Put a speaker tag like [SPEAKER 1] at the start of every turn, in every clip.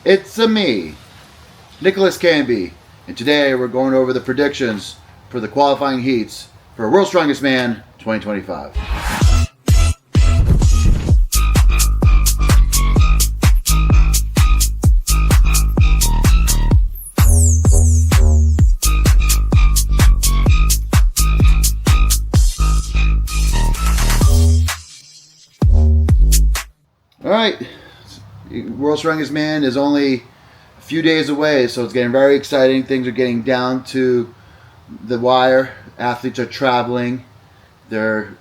[SPEAKER 1] It's a me, Nicholas Canby, and today we're going over the predictions for the qualifying heats for World's Strongest Man 2025. All right, World's Strongest Man is only a few days away, so it's getting very exciting. Things are getting down to the wire. Athletes are traveling. They're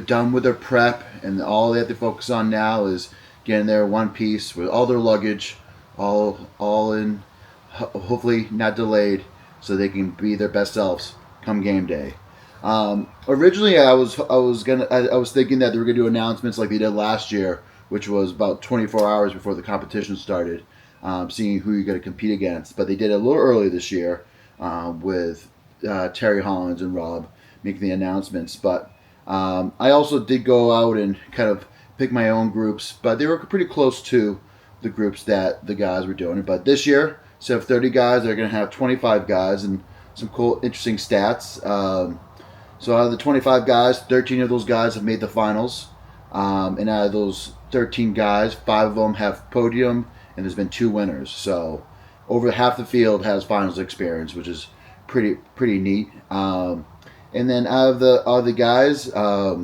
[SPEAKER 1] done with their prep, and all they have to focus on now is getting there one piece with all their luggage, all in, hopefully not delayed, so they can be their best selves come game day. Originally, I was thinking that they were gonna do announcements like they did last year, which was about 24 hours before the competition started, seeing who you're going to compete against. But they did it a little early this year with Terry Hollins and Rob making the announcements. But I also did go out and kind of pick my own groups, but they were pretty close to the groups that the guys were doing. But this year, instead of 30 guys, they're going to have 25 guys and some cool, interesting stats. So out of the 25 guys, 13 of those guys have made the finals. And out of those 13 guys, 5 of them have podium, and there's been 2 winners. So over half the field has finals experience, which is pretty neat. And then out of the guys, I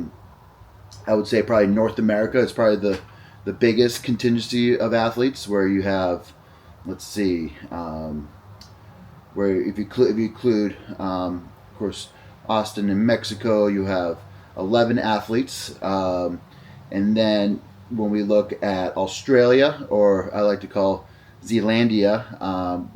[SPEAKER 1] would say probably North America is probably the biggest contingency of athletes, where you have, let's see, where if you include, of course, Austin in Mexico, you have 11 athletes. And then when we look at Australia, or I like to call Zealandia,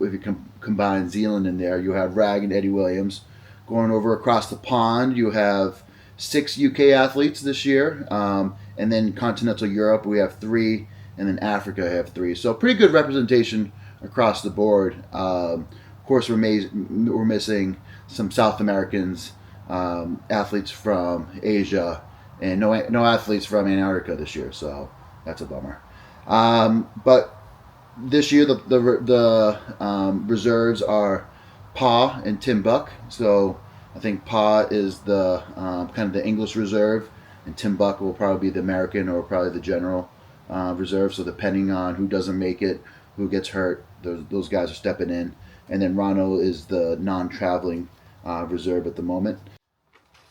[SPEAKER 1] if you combine Zealand in there, you have Rag and Eddie Williams. Going over across the pond, you have 6 UK athletes this year. And then continental Europe, we have 3, and then Africa have 3. So pretty good representation across the board. Of course, we're missing some South Americans, athletes from Asia, and no athletes from Antarctica this year, so that's a bummer. But this year the reserves are Pa and Tim Buck. So I think Pa is the kind of the English reserve, and Tim Buck will probably be the American or probably the general reserve. So depending on who doesn't make it, who gets hurt, those guys are stepping in. And then Ronald is the non-traveling reserve at the moment.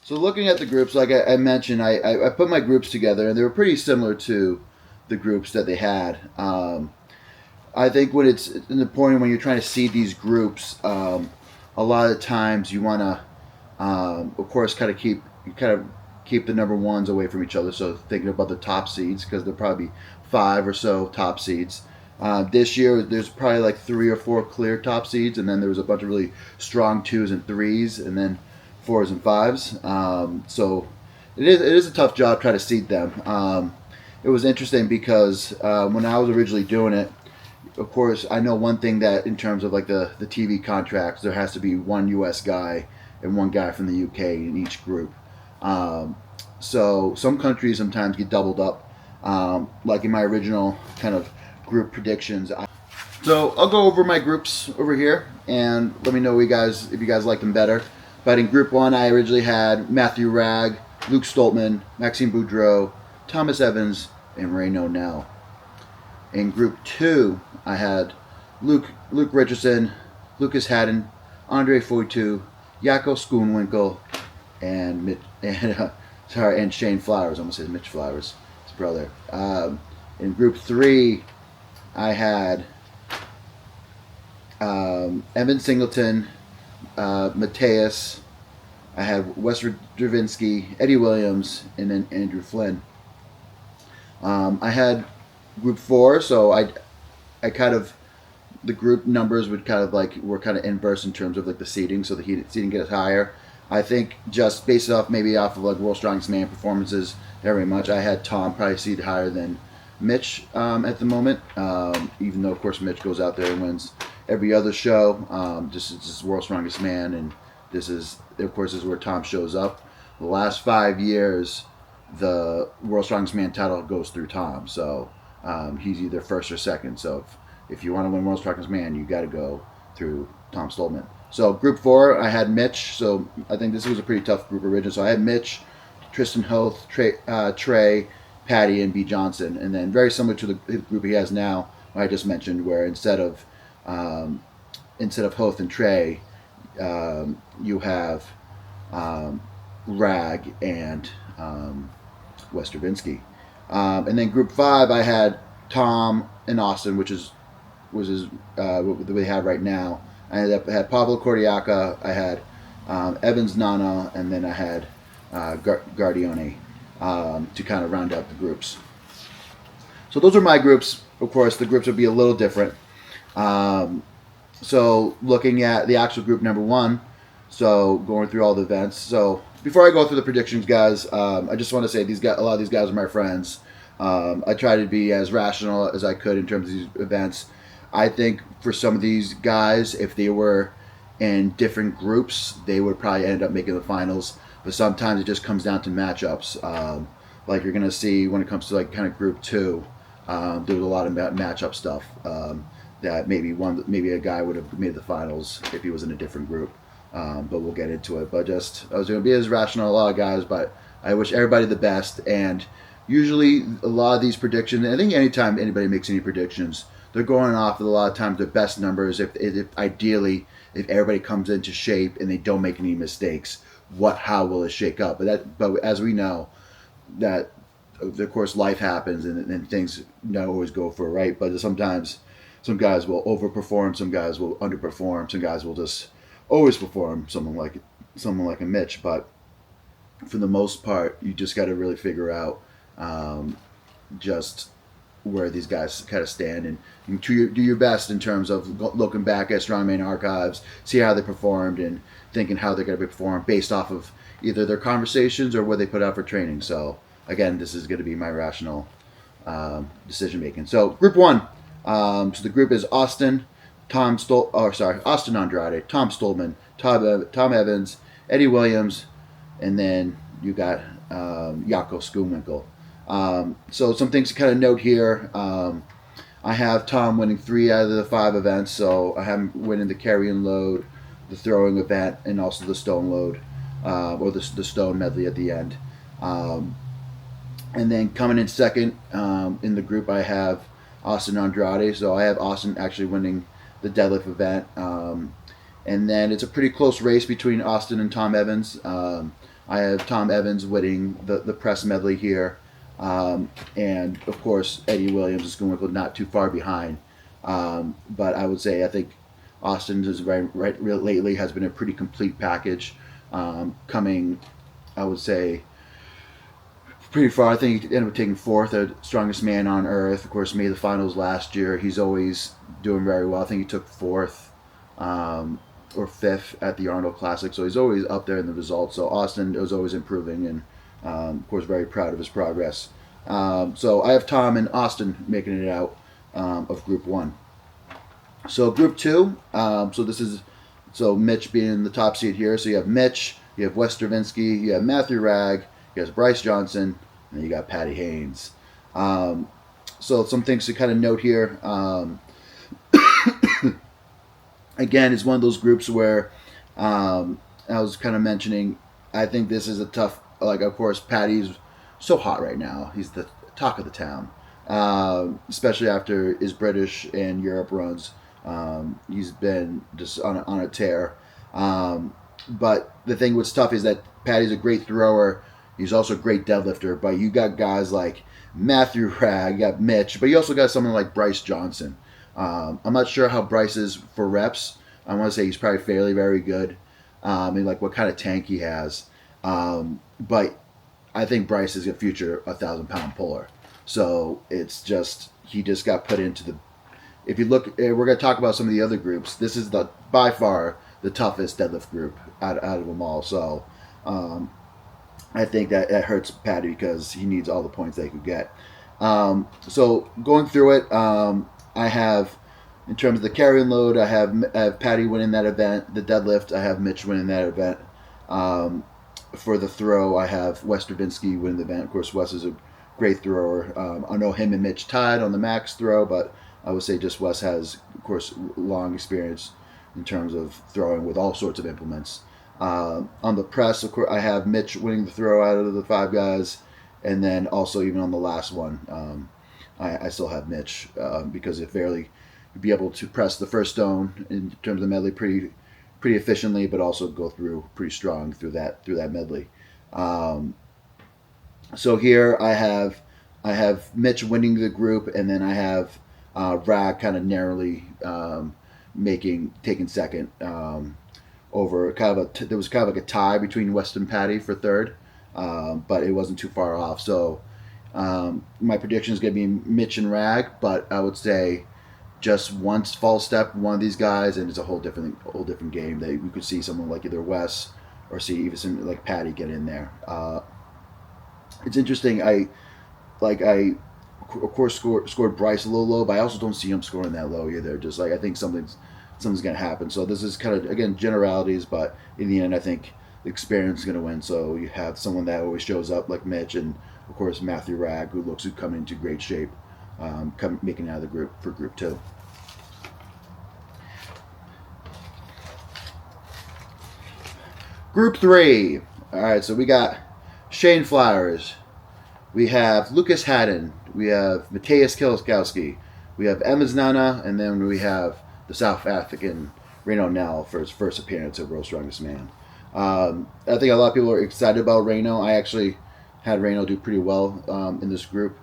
[SPEAKER 1] So looking at the groups, like I mentioned, I put my groups together, and they were pretty similar to the groups that they had. I think when it's in the point when you're trying to seed these groups, a lot of times you want to, of course, kind of keep the number ones away from each other. So thinking about the top seeds, because there'll probably be 5 or so top seeds. This year, there's probably like 3 or 4 clear top seeds, and then there was a bunch of really strong 2s and 3s, and then 4s and 5s. So it is a tough job trying to seed them. It was interesting because when I was originally doing it, of course, I know one thing, that in terms of like the TV contracts, there has to be 1 U.S. guy and 1 guy from the U.K. in each group. So some countries sometimes get doubled up, like in my original kind of group predictions. So I'll go over my groups over here, and let me know if you guys like them better. But in Group 1, I originally had Matthew Ragg, Luke Stoltman, Maxime Boudreau, Thomas Evans, and Ray Nonell. In Group 2, I had Luke Richardson, Lucas Haddon, Andre Foytu, Jaco Schoonwinkel, and Shane Flowers. I almost said Mitch Flowers, his brother. In Group 3, I had Evan Singleton, Mateus. I have Wes Dravinsky, Eddie Williams, and then Andrew Flynn. I had Group 4, so I kind of, the group numbers were kind of inverse in terms of like the seeding, so the seeding gets higher. I think just based off of like World's Strongest Man performances very much, I had Tom probably seed higher than Mitch at the moment, even though of course Mitch goes out there and wins every other show. This is World's Strongest Man, and this is where Tom shows up. The last 5 years, the World's Strongest Man title goes through Tom, so he's either first or second. So if you want to win World's Strongest Man, you got to go through Tom Stolman. So group 4, I had Mitch. So I think this was a pretty tough group originally. So I had Mitch, Tristan Hoth, Trey, Patty, and B. Johnson. And then very similar to the group he has now, I just mentioned, where instead of Hoth and Trey, you have Rag and Westervinsky. And then group 5, I had Tom and Austin, which was what we have right now. I had Pablo Cordiaca, I had Evans Nana, and then I had Guardione to kind of round out the groups. So those are my groups. Of course, the groups would be a little different. So looking at the actual group number 1, so going through all the events. So before I go through the predictions, guys, I just want to say a lot of these guys are my friends. I try to be as rational as I could in terms of these events. I think for some of these guys, if they were in different groups, they would probably end up making the finals. But sometimes it just comes down to matchups. Like you're going to see when it comes to like kind of group 2, there was a lot of matchup stuff that maybe a guy would have made the finals if he was in a different group. But we'll get into it. But I was going to be as rational as a lot of guys, but I wish everybody the best. And usually a lot of these predictions, I think anytime anybody makes any predictions, they're going off of a lot of times their best numbers. If ideally, if everybody comes into shape and they don't make any mistakes, how will it shake up? But as we know, that of course life happens and things don't always go for right. But sometimes some guys will overperform, some guys will underperform, some guys will just always perform. Someone like a Mitch, but for the most part, you just got to really figure out just where these guys kind of stand and do your best in terms of looking back at Strongman archives, see how they performed, and thinking how they're going to perform based off of either their conversations or what they put out for training. So again, this is going to be my rational decision making. So group 1, so the group is Austin Andrade, Tom Stolman, Tom Evans, Eddie Williams, and then you got Jaco Schoonwinkel. So some things to kind of note here. I have Tom winning 3 out of the 5 events. So I have him winning the carry and load, the throwing event, and also the stone load, or the stone medley at the end. And then coming in second in the group, I have Austin Andrade. So I have Austin actually winning the deadlift event. And then it's a pretty close race between Austin and Tom Evans. I have Tom Evans winning the press medley here. And of course, Eddie Williams is going to go not too far behind. But I would say I think Austin is lately has been a pretty complete package. Coming, I would say, pretty far. I think he ended up taking 4th at Strongest Man on Earth. Of course, made the finals last year. He's always doing very well. I think he took 4th or 5th at the Arnold Classic. So he's always up there in the results. So Austin is always improving, and of course, very proud of his progress. So I have Tom and Austin making it out of Group 1. So Group 2, so Mitch being the top seed here. So you have Mitch, you have Westervinsky, you have Matthew Ragg, you have Bryce Johnson, and then you got Patty Haynes. So some things to kind of note here. Again, it's one of those groups where I was kind of mentioning, I think this is a tough, like, of course, Patty's so hot right now. He's the talk of the town, especially after his British and Europe runs. He's been just on a tear. But the thing what's tough is that Patty's a great thrower. He's also a great deadlifter. But you got guys like Matthew Ragg, you got Mitch, but you also got someone like Bryce Johnson. I'm not sure how Bryce is for reps. I want to say he's probably fairly very good. And like what kind of tank he has. But I think Bryce is a future 1,000-pound puller. So it's just, he just got put into the, if you look, we're going to talk about some of the other groups. This is by far the toughest deadlift group out of them all. So I think that hurts Patty because he needs all the points they could get. So going through it, I have, in terms of the carry and load, I have Patty winning that event. The deadlift, I have Mitch winning that event. For the throw, I have Westervinsky winning the event. Of course, Wes is a great thrower. I know him and Mitch tied on the max throw, but I would say just Wes has, of course, long experience in terms of throwing with all sorts of implements. On the press, of course, I have Mitch winning the throw out of the 5 guys, and then also even on the last one, I still have Mitch because if fairly be able to press the first stone in terms of medley pretty efficiently, but also go through pretty strong through that medley. So here I have Mitch winning the group, and then I have Rag kind of narrowly taking second over there was kind of like a tie between West and Patty for third, but it wasn't too far off. So my prediction is going to be Mitch and Rag, but I would say just once false step one of these guys, and it's a whole different game. That we could see someone like either Wes or see even some like Patty get in there. It's interesting. I of course scored Bryce a little low, but I also don't see him scoring that low either. Just like I think something's going to happen. So this is kind of again generalities, but in the end, I think the experience is going to win. So you have someone that always shows up like Mitch, and of course Matthew Rag, who looks to come into great shape, making it out of the group for Group 2. Group 3. All right, so we got Shane Flowers. We have Lucas Haddon. We have Mateusz Kielskowski. We have Emmons Nana, and then we have the South African Reno Nell for his first appearance at World's Strongest Man. I think a lot of people are excited about Reno. I actually had Reno do pretty well in this group.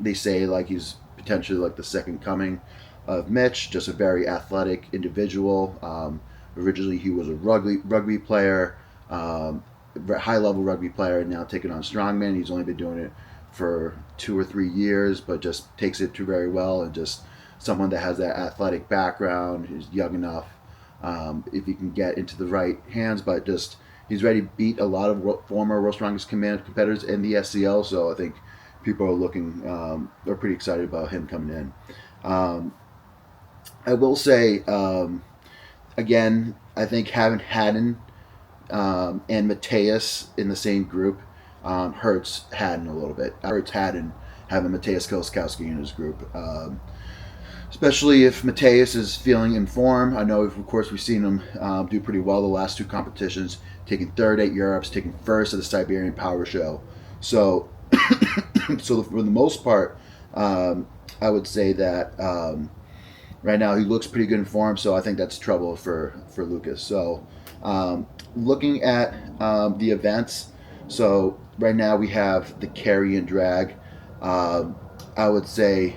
[SPEAKER 1] They say like he's potentially like the second coming of Mitch, just a very athletic individual. Originally he was a rugby player, high-level rugby player, and now taking on strongman. He's only been doing it for 2 or 3 years, but just takes it to very well, and just someone that has that athletic background. He's young enough if he can get into the right hands, but just he's ready to beat a lot of former World's Strongest competitors in the SCL, so I think people are pretty excited about him coming in. I will say, again, I think having Haddon and Mateusz in the same group hurts Haddon a little bit. Hurts Haddon having Mateusz Kielskowski in his group, especially if Mateusz is feeling in form. I know, of course, we've seen him do pretty well the last 2 competitions, taking third at Europe's, taking first at the Siberian Power Show. So, so for the most part, I would say that right now he looks pretty good in form. So I think that's trouble for Lucas. So looking at the events, so right now we have the carry and drag. I would say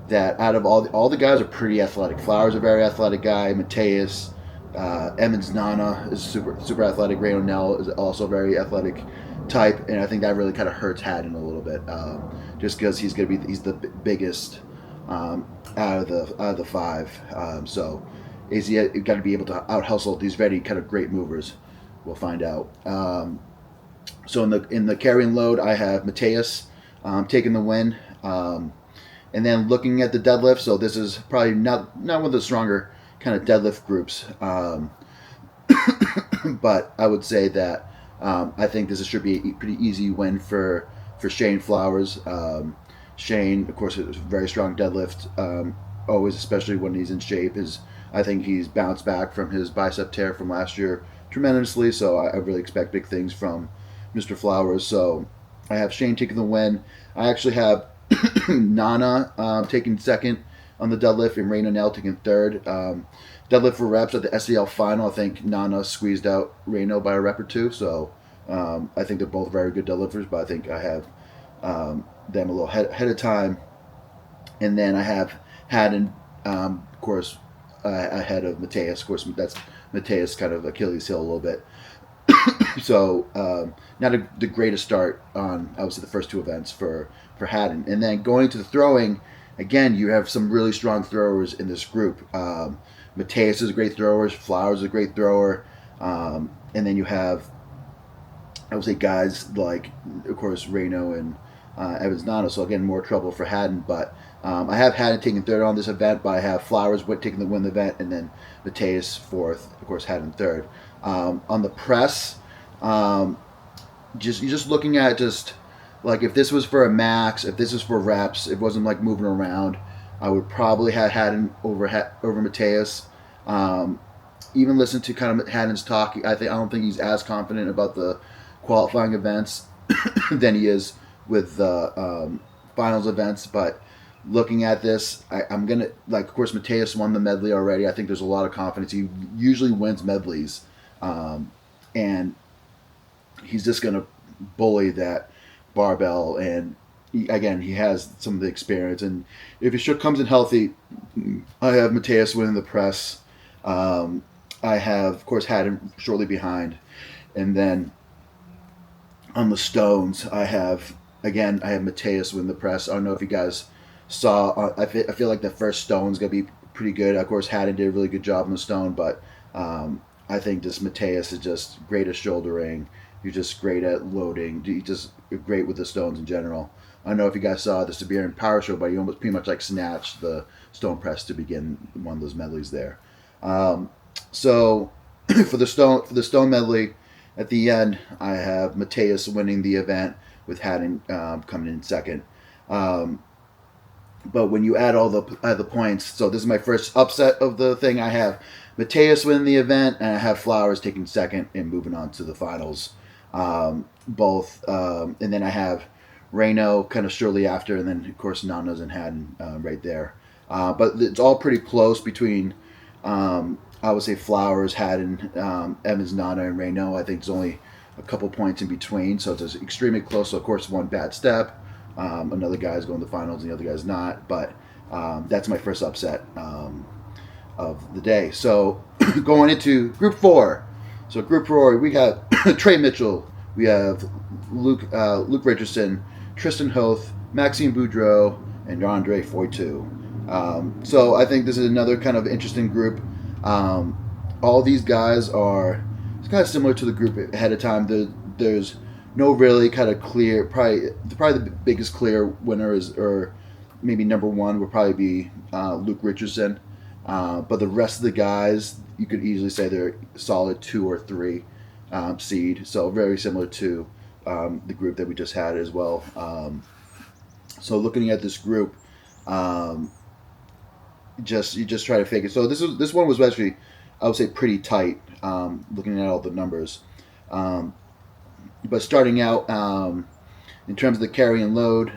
[SPEAKER 1] that out of all the guys are pretty athletic. Flowers is a very athletic guy. Mateusz, Emmons Nana is super athletic. Ray O'Neill is also a very athletic type, and I think that really kind of hurts Haddon a little bit, just because he's the biggest out of the 5. So he's got to be able to out hustle these very kind of great movers. We'll find out. So in the carrying load, I have Mateusz taking the win. And then looking at the deadlift, so this is probably not one of the stronger kind of deadlift groups, but I would say that I think this should be a pretty easy win for Shane Flowers. Shane, of course, is a very strong deadlift, always, especially when he's in shape. I think he's bounced back from his bicep tear from last year tremendously, so I really expect big things from Mr. Flowers. So I have Shane taking the win. I actually have Nana taking second on the deadlift, and Raina Nell taking third. Deadlift for reps at the SEL final, I think Nana squeezed out Reno by a rep or 2, so I think they're both very good deadlifters, but I think I have them a little ahead of time. And then I have Haddon, of course, ahead of Mateusz. Of course, that's Mateusz' kind of Achilles heel a little bit. So not the greatest start on, obviously, the first 2 events for Haddon. And then going to the throwing, again, you have some really strong throwers in this group. Mateusz is a great thrower. Flowers is a great thrower. And then you have, I would say, guys like, of course, Reno and Evans Nano. So, again, more trouble for Haddon. But I have Haddon taking third on this event, but I have Flowers taking the win the event, and then Mateusz fourth, of course, Haddon third. On the press, you're just looking at just like if this was for a max, if this was for reps, it wasn't like moving around. I would probably have Haddon over Mateus. Even listen to kind of Haddon's talk. I don't think he's as confident about the qualifying events than he is with the finals events. But looking at this, I'm gonna like. Of course, Mateus won the medley already. I think there's a lot of confidence. He usually wins medleys, and he's just gonna bully that barbell. And he has some of the experience. And if he comes in healthy, I have Mateus winning the press. I have, of course, Haddon shortly behind, and then on the stones, I have Mateus win the press. I don't know if you guys saw. I feel like the first stone's gonna be pretty good. Of course, Haddon did a really good job on the stone, but I think just Mateus is just great at shouldering. You're just great at loading. You're just great with the stones in general. I don't know if you guys saw the Siberian Power Show, but he almost pretty much like snatched the stone press to begin one of those medleys there. So for the stone medley, at the end, I have Mateus winning the event with Haddon coming in second. But when you add all the points, so this is my first upset of the thing. I have Mateus winning the event, and I have Flowers taking second and moving on to the finals. And then I have Reno kind of shortly after, and then of course Nanas and Haddon right there. But it's all pretty close between. I would say Flowers, Haddon, Evans, Nana, and Reno. I think it's only a couple points in between, so it's extremely close. So of course, one bad step, another guy's going to the finals, and the other guy's not. But that's my first upset of the day. So going into Group 4. So Group 4, we got Trey Mitchell, we have Luke Richardson, Tristan Hoth, Maxime Boudreau, and Andre Foytu. So I think this is another kind of interesting group. All these guys are kind of similar to the group ahead of time. There's no really kind of clear. Probably the biggest clear winner is, or maybe number one would probably be Luke Richardson. But the rest of the guys, you could easily say they're solid 2 or 3 seed. So very similar to the group that we just had as well. So looking at this group. You just try to fake it. So this one was actually, I would say, pretty tight. Looking at all the numbers, but starting out in terms of the carry and load,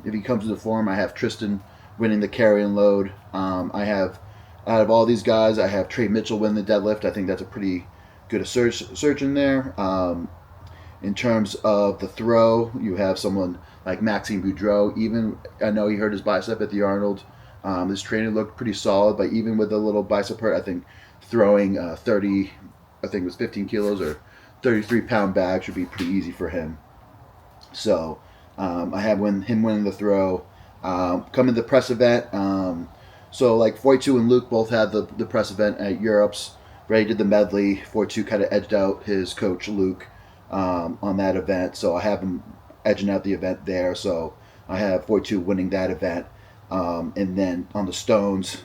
[SPEAKER 1] if he comes to the form, I have Tristan winning the carry and load. I have out of all these guys, I have Trey Mitchell win the deadlift. I think that's a pretty good search in there. In terms of the throw, you have someone like Maxime Boudreau. Even I know he hurt his bicep at the Arnold. His training looked pretty solid, but even with a little bicep hurt, I think throwing 30, I think it was 15 kilos or 33-pound bag should be pretty easy for him. So I have him winning the throw. Coming to the press event, so like Foytu and Luke both had the press event at Europe's. Ray did the medley. Foytu kind of edged out his coach Luke on that event, so I have him edging out the event there. So I have Foytu winning that event. And then on the stones,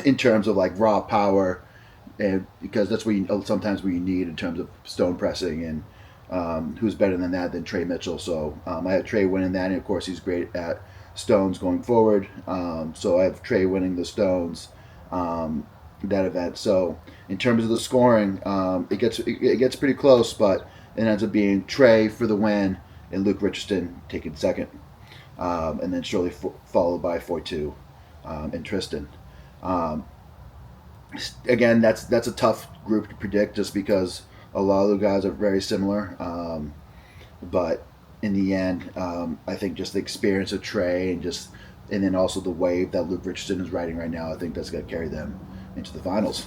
[SPEAKER 1] in terms of like raw power, and because that's sometimes what you need in terms of stone pressing, and who's better than that than Trey Mitchell. So I had Trey winning that, and of course he's great at stones going forward. So I have Trey winning the stones that event. So in terms of the scoring, it gets pretty close, but it ends up being Trey for the win and Luke Richardson taking second. And then shortly followed by Foytu and Tristan. Again, that's a tough group to predict just because a lot of the guys are very similar. But in the end, I think just the experience of Trey and then also the wave that Luke Richardson is riding right now, I think that's going to carry them into the finals.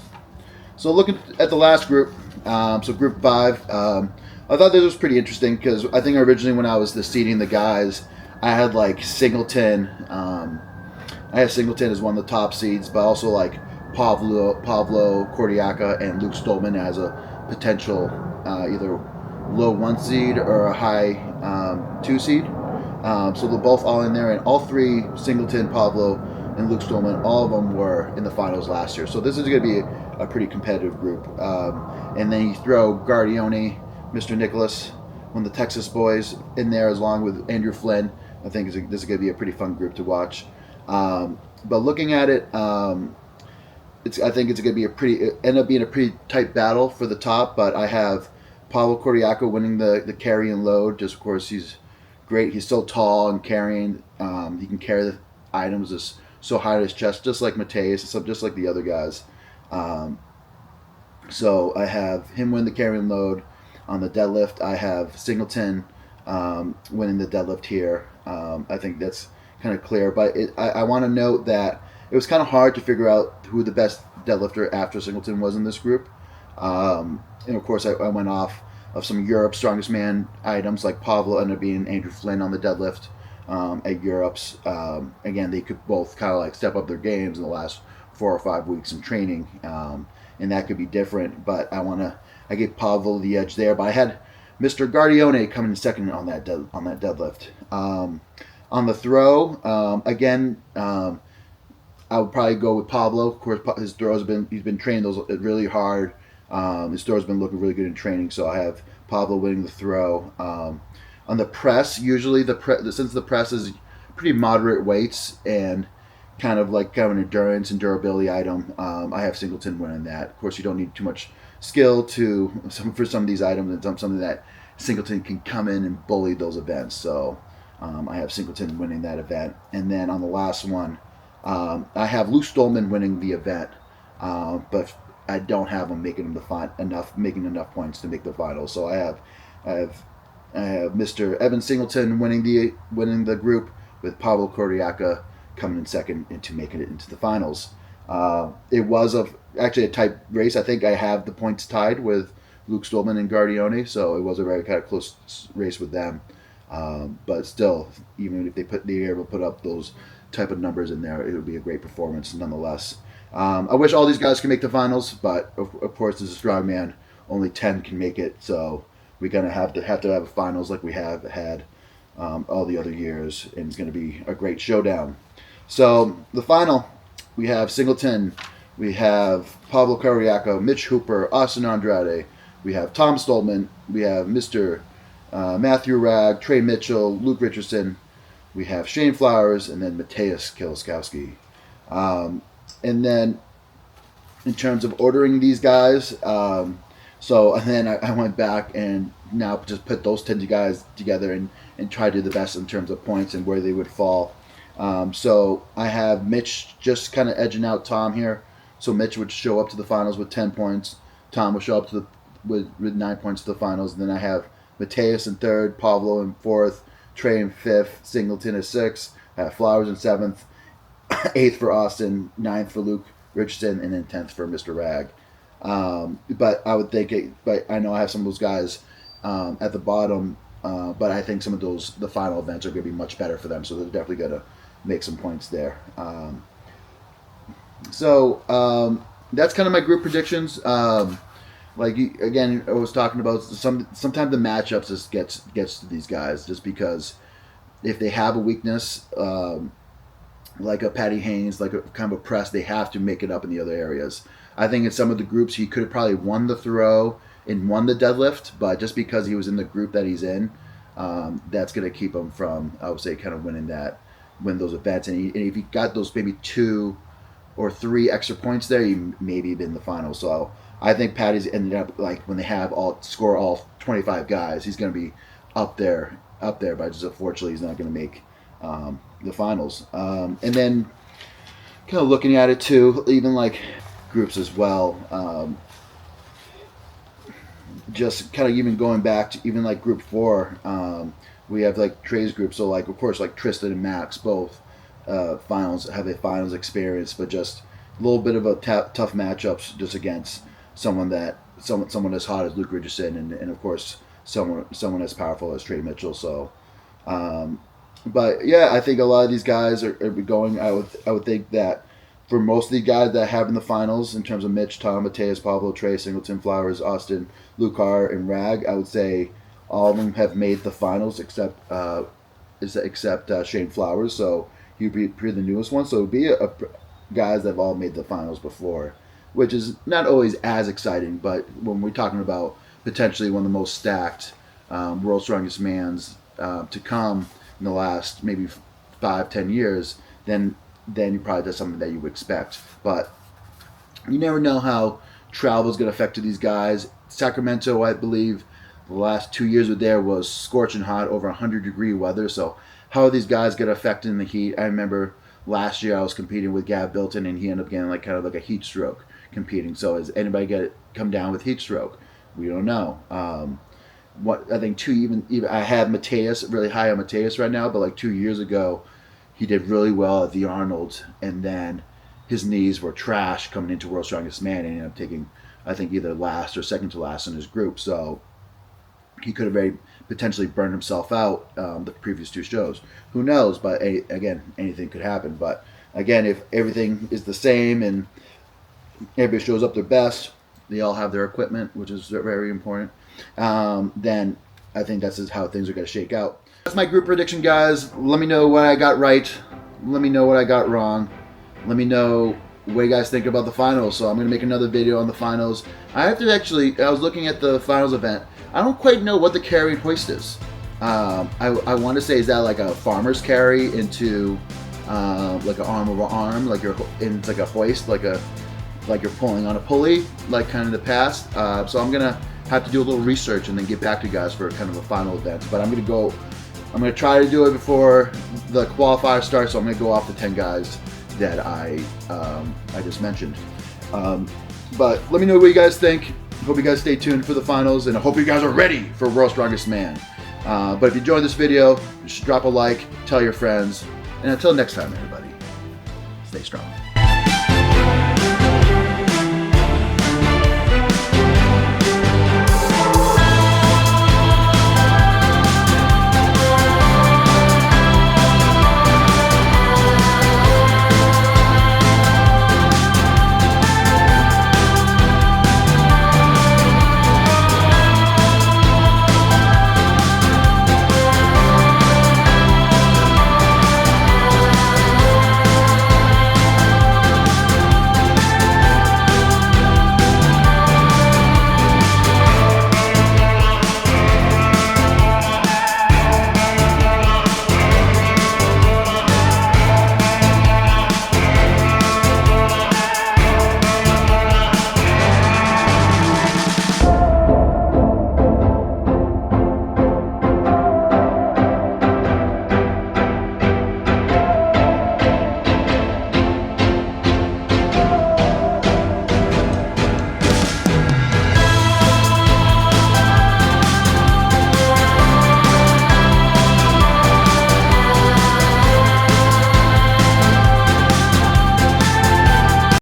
[SPEAKER 1] So looking at the last group, so Group 5, I thought this was pretty interesting because I think originally when I was seeding the guys, I had like Singleton. I had Singleton as one of the top seeds, but also like Pavlo Kordiaka, and Luke Stolman as a potential either low 1 seed or a high 2 seed. So they're both all in there, and all 3, Singleton, Pavlo, and Luke Stolman, all of them were in the finals last year. So this is going to be a pretty competitive group. And then you throw Guardione, Mr. Nicholas, one of the Texas boys in there, along with Andrew Flynn. I think this is going to be a pretty fun group to watch. But looking at it, I think it's going to be end up being a pretty tight battle for the top. But I have Pablo Cordiaco winning the carry and load. Just of course he's great. He's so tall and carrying. He can carry the items just so high to his chest, just like Mateus, just like the other guys. Um, so I have him win the carry and load. On the deadlift, I have Singleton winning the deadlift here. I think that's kind of clear. But I want to note that it was kind of hard to figure out who the best deadlifter after Singleton was in this group. And of course, I went off of some Europe's strongest man items, like Pablo ended up being Andrew Flynn on the deadlift at Europe's. Again, they could both kind of like step up their games in the last 4 or 5 weeks in training, and that could be different. But I gave Pablo the edge there. But I had Mr. Guardione coming in second on that deadlift. On the throw, again. I would probably go with Pablo. Of course, his throws he's been training those really hard. His throws been looking really good in training, so I have Pablo winning the throw. On the press, usually since the press is pretty moderate weights and kind of an endurance and durability item, I have Singleton winning that. Of course, you don't need too much skill for some of these items, and something that Singleton can come in and bully those events. So I have Singleton winning that event. And then on the last one, I have Luke Stolman winning the event, but I don't have him making enough points to make the finals. So I have Mr. Evan Singleton winning the group, with Pablo Cordiaca coming in second into making it into the finals. It was actually a tight race. I think I have the points tied with Luke Stolman and Guardione, so it was a very kind of close race with them. But still, even if they were able to put up those type of numbers in there, it would be a great performance nonetheless. I wish all these guys could make the finals, but of course, as a strongman, only 10 can make it. So we're gonna have to have a finals like we have had all the other years, and it's gonna be a great showdown. So the final, we have Singleton, we have Pablo Carriaco, Mitch Hooper, Austin Andrade, we have Tom Stolman, we have Mr. Matthew Ragg, Trey Mitchell, Luke Richardson, we have Shane Flowers, and then Mateus Kieliskowski. And then in terms of ordering these guys, and then I went back and now just put those 10 guys together and try to do the best in terms of points and where they would fall. So I have Mitch just kind of edging out Tom here. So Mitch would show up to the finals with 10 points. Tom would show up with 9 points to the finals. And then I have Mateus in third, Pablo in fourth, Trey in fifth, Singleton at sixth, Flowers in seventh, eighth for Austin, ninth for Luke Richardson, and then 10th for Mr. Ragg. But I would think but I know I have some of those guys at the bottom, but I think some of the final events are going to be much better for them, so they're definitely going to make some points there. That's kind of my group predictions. Again, I was talking about sometimes the matchups just gets to these guys, just because if they have a weakness, like a Patty Haynes, like a kind of a press, they have to make it up in the other areas. I think in some of the groups he could have probably won the throw and won the deadlift, but just because he was in the group that he's in, that's going to keep him from, I would say, kind of win those events. And if he got those maybe 2 or 3 extra points there, he maybe been in the final. So I think Patty's ended up, like, when they have score all 25 guys, he's going to be up there, but just unfortunately he's not going to make the finals. And then kind of looking at it too, even like groups as well, just kind of even going back to even like group 4, we have like Trey's group, so like of course like Tristan and Max both have a finals experience, but just a little bit of a tough matchups just against someone as hot as Luke Richardson, and of course someone as powerful as Trey Mitchell. So but yeah, I think a lot of these guys are going. I would think that for most of the guys that have in the finals, in terms of Mitch, Tom, Mateus, Pablo, Trey, Singleton, Flowers, Austin, Lucar, and Ragg, I would say all of them have made the finals except Shane Flowers. So he'd be the newest one. So it would be guys that have all made the finals before, which is not always as exciting. But when we're talking about potentially one of the most stacked World's Strongest Mans to come in the last maybe 5-10 years, then then you probably does something that you would expect. But you never know how travel is going to affect these guys. Sacramento, I believe, the last 2 years were there was scorching hot, over 100-degree weather. So how are these guys get affected in the heat? I remember last year I was competing with Gab Bilton, and he ended up getting like kind of like a heat stroke competing. So has anybody come down with heat stroke? We don't know. What I think even I have Mateus really high on Mateus right now, but like 2 years ago, he did really well at the Arnold, and then his knees were trash coming into World's Strongest Man, and he ended up taking, I think, either last or second to last in his group. So he could have very potentially burned himself out the previous 2 shows. Who knows? But again, anything could happen. But again, if everything is the same and everybody shows up their best, they all have their equipment, which is very important, then I think that's just how things are going to shake out. That's my group prediction, guys. Let me know what I got right. Let me know what I got wrong. Let me know what you guys think about the finals. So I'm going to make another video on the finals. I have to actually, I was looking at the finals event. I don't quite know what the carry and hoist is. I want to say, is that like a farmer's carry into like an arm over arm, like it's like a hoist, like you're pulling on a pulley, like kind of the past. So I'm gonna have to do a little research and then get back to you guys for kind of a final event. But I'm gonna try to do it before the qualifier starts. So I'm gonna go off the 10 guys that I just mentioned. But let me know what you guys think. Hope you guys stay tuned for the finals, and I hope you guys are ready for World's Strongest Man. But if you enjoyed this video, just drop a like, tell your friends, and until next time, everybody, stay strong.